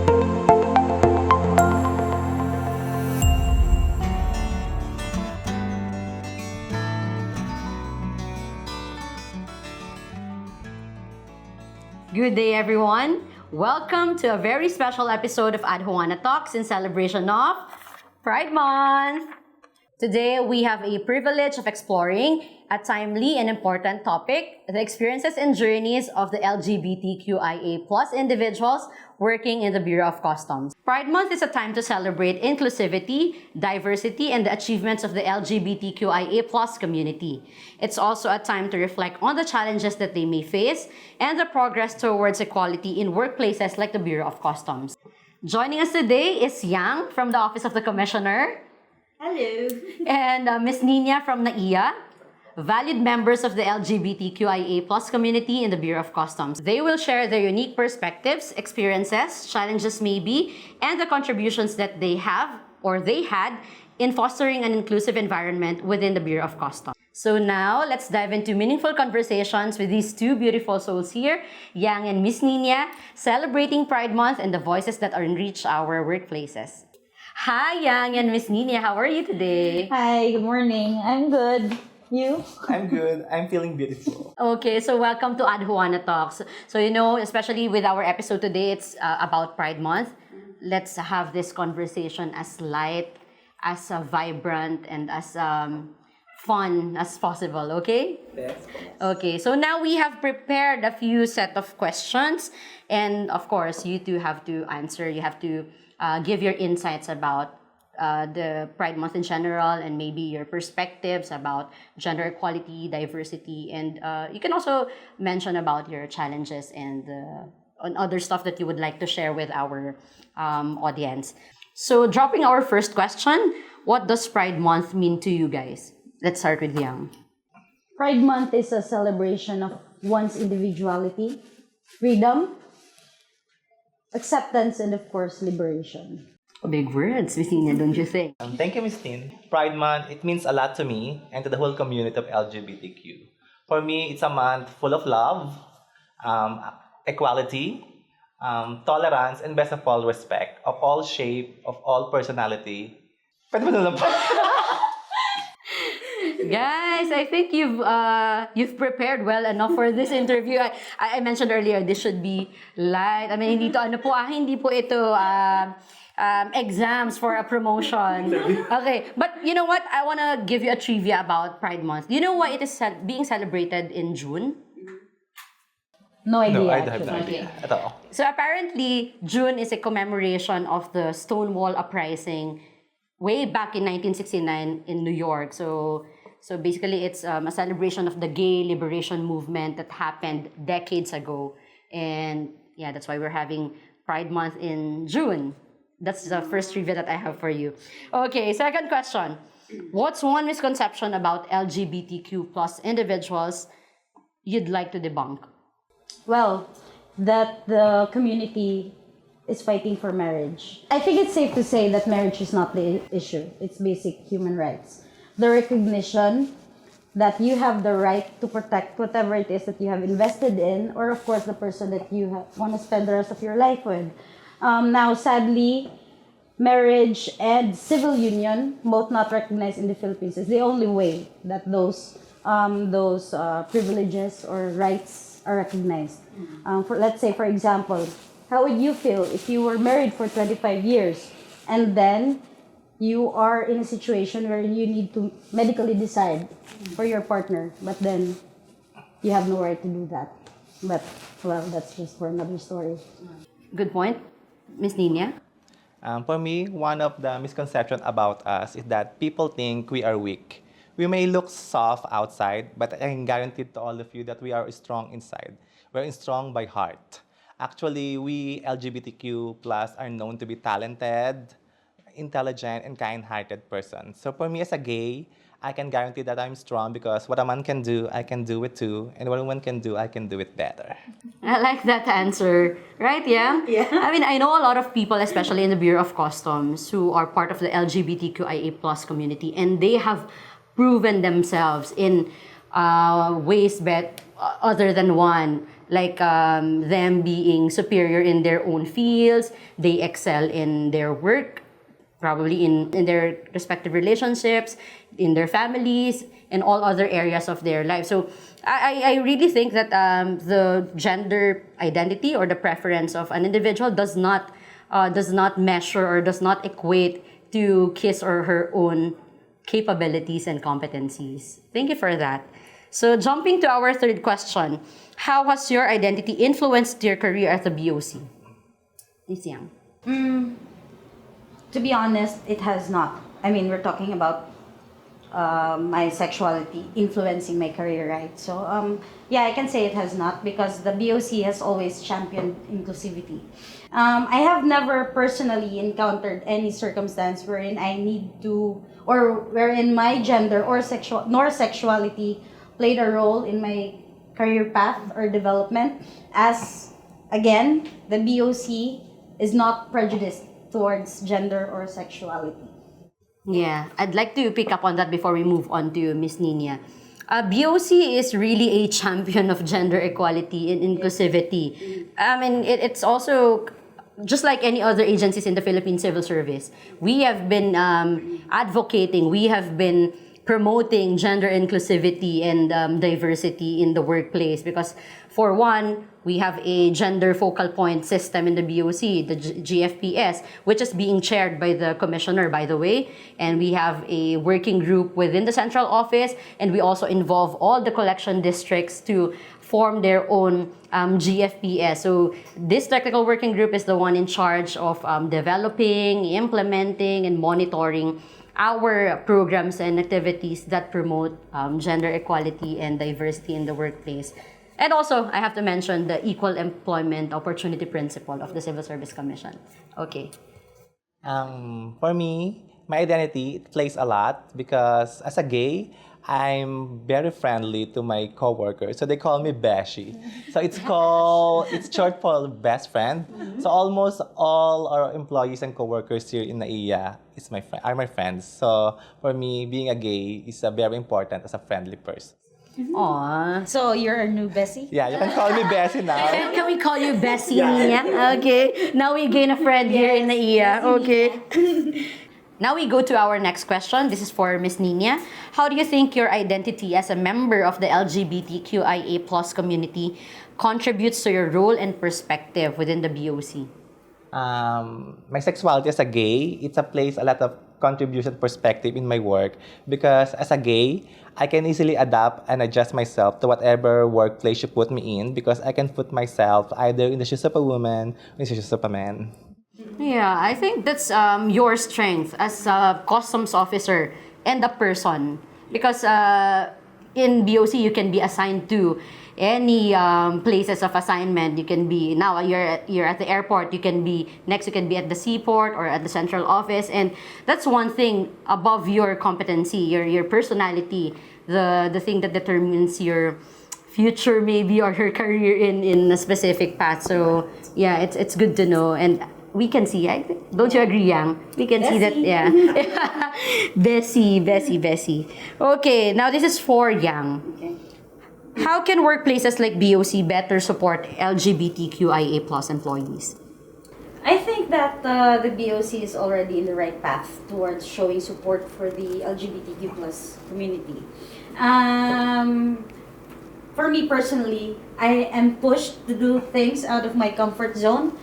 Good day, everyone. Welcome to a very special episode of Adhuana Talks in celebration of Pride Month. Today, we have a privilege of exploring a timely and important topic, the experiences and journeys of the LGBTQIA+ individuals working in the Bureau of Customs. Pride Month is a time to celebrate inclusivity, diversity, and the achievements of the LGBTQIA+ community. It's also a time to reflect on the challenges that they may face and the progress towards equality in workplaces like the Bureau of Customs. Joining us today is Yang from the Office of the Commissioner. Hello. And Ms. Nina from NAIA, valued members of the LGBTQIA+ community in the Bureau of Customs. They will share their unique perspectives, experiences, challenges maybe, and the contributions that they have or they had in fostering an inclusive environment within the Bureau of Customs. So now, let's dive into meaningful conversations with these two beautiful souls here, Yang and Ms. Nina, celebrating Pride Month and the voices that enrich our workplaces. Hi, Yang and Miss Nina. How are you today? Hi, good morning. I'm good. You? I'm good. I'm feeling beautiful. Okay, so welcome to Adhuana Talks. So, especially with our episode today, it's about Pride Month. Let's have this conversation as light, as vibrant, and as fun as possible, okay? Yes. Okay, so now we have prepared a few set of questions. And of course, you two have to answer. You have to give your insights about the Pride Month in general and maybe your perspectives about gender equality, diversity, and you can also mention about your challenges and on other stuff that you would like to share with our audience. So dropping our first question, what does Pride Month mean to you guys? Let's start with Yang. Pride Month is a celebration of one's individuality, freedom, acceptance, and of course, liberation. Big words, Miss Nina, don't you think? Thank you, Miss Tin. Pride Month, it means a lot to me and to the whole community of LGBTQ. For me, it's a month full of love, equality, tolerance, and best of all, respect of all shape, of all personality. Pwede ba na lang po? Guys, I think you've prepared well enough for this interview. I mentioned earlier, this should be light. I mean, hindi po ito exams for a promotion. Okay, but you know what? I want to give you a trivia about Pride Month. Do you know why it is being celebrated in June? No idea. No, I have no actually. idea at all. So apparently, June is a commemoration of the Stonewall Uprising way back in 1969 in New York. So basically, it's a celebration of the gay liberation movement that happened decades ago. And yeah, that's why we're having Pride Month in June. That's the first trivia that I have for you. Okay, second question. What's one misconception about LGBTQ+ individuals you'd like to debunk? Well, that the community is fighting for marriage. I think it's safe to say that marriage is not the issue. It's basic human rights. The recognition that you have the right to protect whatever it is that you have invested in, or of course the person that you want to spend the rest of your life with. Now, sadly, marriage and civil union, both not recognized in the Philippines, is the only way that those privileges or rights are recognized. Let's say, for example, how would you feel if you were married for 25 years and then you are in a situation where you need to medically decide for your partner, but then you have no right to do that? But, well, that's just for another story. Good point. Miss Nina? For me, one of the misconceptions about us is that people think we are weak. We may look soft outside, but I can guarantee to all of you that we are strong inside. We're strong by heart. Actually, we LGBTQ+ are known to be talented, intelligent, and kind-hearted persons. So for me as a gay, I can guarantee that I'm strong because what a man can do, I can do it too. And what a woman can do, I can do it better. I like that answer. Right, yeah? Yeah. I mean, I know a lot of people, especially in the Bureau of Customs, who are part of the LGBTQIA+ community, and they have proven themselves in ways other than one like them being superior in their own fields, they excel in their work, probably in their respective relationships, in their families, and all other areas of their life. So I really think that the gender identity or the preference of an individual does not measure or does not equate to his or her own capabilities and competencies. Thank you for that. So jumping to our third question, how has your identity influenced your career at the BOC? Miss Yang. To be honest, it has not. I mean, we're talking about my sexuality influencing my career, right? So, yeah, I can say it has not because the BOC has always championed inclusivity. I have never personally encountered any circumstance wherein I need to, or wherein my gender or sexuality played a role in my career path or development, as again, the BOC is not prejudiced towards gender or sexuality. Yeah, I'd like to pick up on that before we move on to Miss Nina. BOC is really a champion of gender equality and inclusivity. I mean, it's also just like any other agencies in the Philippine Civil Service. We have been advocating, we have been promoting gender inclusivity and diversity in the workplace because, for one, we have a gender focal point system in the BOC, the GFPS, which is being chaired by the commissioner, by the way. And we have a working group within the central office, and we also involve all the collection districts to form their own GFPS. So this technical working group is the one in charge of developing, implementing, and monitoring our programs and activities that promote gender equality and diversity in the workplace. And also, I have to mention the Equal Employment Opportunity Principle of the Civil Service Commission. Okay. For me, my identity it plays a lot because as a gay, I'm very friendly to my coworkers. So they call me Beshi. So it's short for best friend. So almost all our employees and coworkers here in NAIA are my friends. So for me, being a gay is very important as a friendly person. Aww. So you're a new Bessie? Yeah, you can call me Bessie now. Can we call you Bessie? Yeah. Okay. Now we gain a friend here in the IA. Okay. Now we go to our next question. This is for Miss Nina. How do you think your identity as a member of the LGBTQIA plus community contributes to your role and perspective within the BOC? My sexuality as a gay, it's a place a lot of contribution perspective in my work because as a gay, I can easily adapt and adjust myself to whatever workplace you put me in because I can put myself either in the shoes of a woman or in the shoes of a man. Yeah, I think that's your strength as a customs officer and a person. Because in BOC, you can be assigned to any places of assignment. You can be, now you're at the airport, you can be at the seaport or at the central office. And that's one thing above your competency, your personality, the thing that determines your future maybe or your career in a specific path. So yeah, it's good to know. And we can see, don't you agree, Yang? We can see that, yeah. Bessie. Okay, now this is for Yang. Okay. How can workplaces like BOC better support LGBTQIA plus employees? I think that the BOC is already in the right path towards showing support for the LGBTQ plus community. For me personally, I am pushed to do things out of my comfort zone.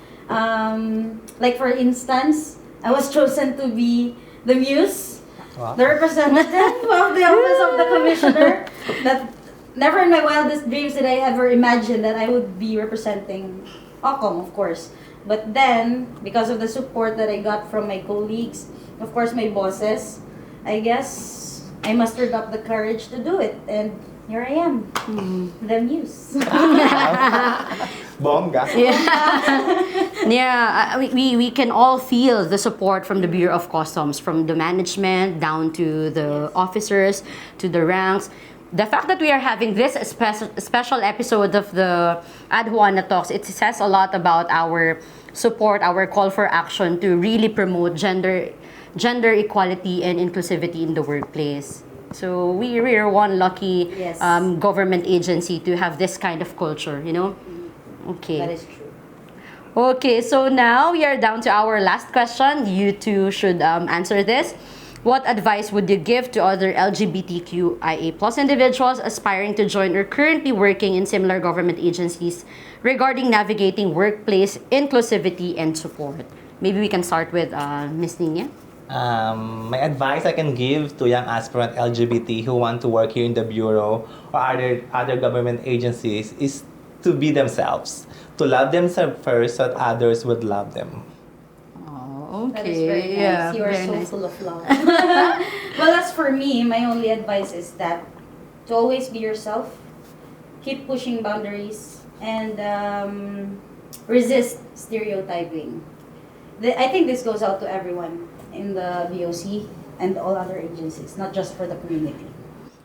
Like for instance, I was chosen to be the muse, Wow. the representative of the office of the commissioner. That never in my wildest dreams did I ever imagine that I would be representing OCOM, of course. But then, because of the support that I got from my colleagues, of course my bosses, I guess I mustered up the courage to do it, and here I am, the muse. Bongga. Yeah, we can all feel the support from the Bureau of Customs, from the management down to the officers, to the ranks. The fact that we are having this special episode of the Adhuana Talks, it says a lot about our support, our call for action to really promote gender equality and inclusivity in the workplace. So we are one lucky Yes. government agency to have this kind of culture, you know? Okay. That is true. Okay, so now we are down to our last question. You two should answer this. What advice would you give to other LGBTQIA plus individuals aspiring to join or currently working in similar government agencies regarding navigating workplace inclusivity and support? Maybe we can start with Miss Nina. My advice I can give to young aspirant LGBT who want to work here in the Bureau or other government agencies is to be themselves, to love themselves first so that others would love them. Oh, okay. That is very nice. Yeah, You are very so nice. full of love. Well, as for me, my only advice is that to always be yourself, keep pushing boundaries, and resist stereotyping. I think this goes out to everyone in the BOC and all other agencies, not just for the community.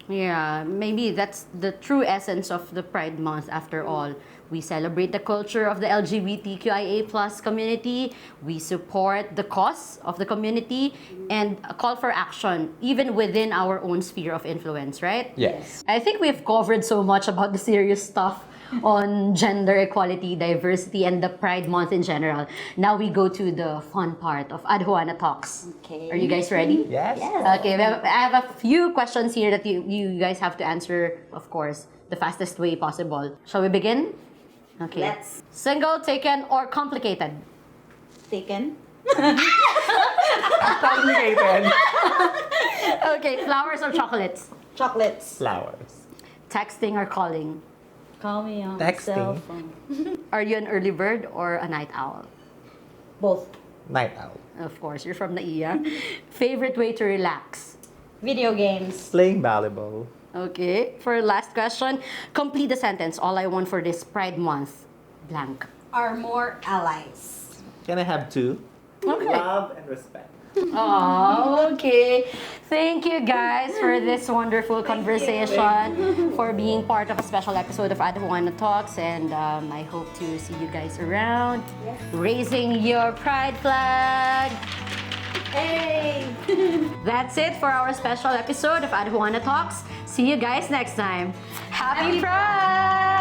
Yeah, maybe that's the true essence of the Pride Month after all. We celebrate the culture of the LGBTQIA plus community. We support the cause of the community and a call for action even within our own sphere of influence, right? Yes. I think we've covered so much about the serious stuff on gender equality, diversity, and the Pride Month in general. Now we go to the fun part of Adhuana Talks. Okay. Are you guys ready? Yes. Okay, I have a few questions here that you guys have to answer, of course, the fastest way possible. Shall we begin? Okay. Let's. Single, taken, or complicated? Taken. Complicated. Okay, flowers or chocolates? Chocolates. Flowers. Texting or calling? Call me on Texting. cell phone. Are you an early bird or a night owl? Both. Night owl. Of course, you're from Naiya. Favorite way to relax? Video games. Playing volleyball. Okay, for last question, complete the sentence. All I want for this Pride Month, blank. Are more allies. Can I have two? Okay. Love and respect. Oh, okay. Thank you guys for this wonderful conversation, for being part of a special episode of Adhuana Talks, and I hope to see you guys around, raising your pride flag. Hey! That's it for our special episode of Adhuana Talks. See you guys next time. Happy Pride!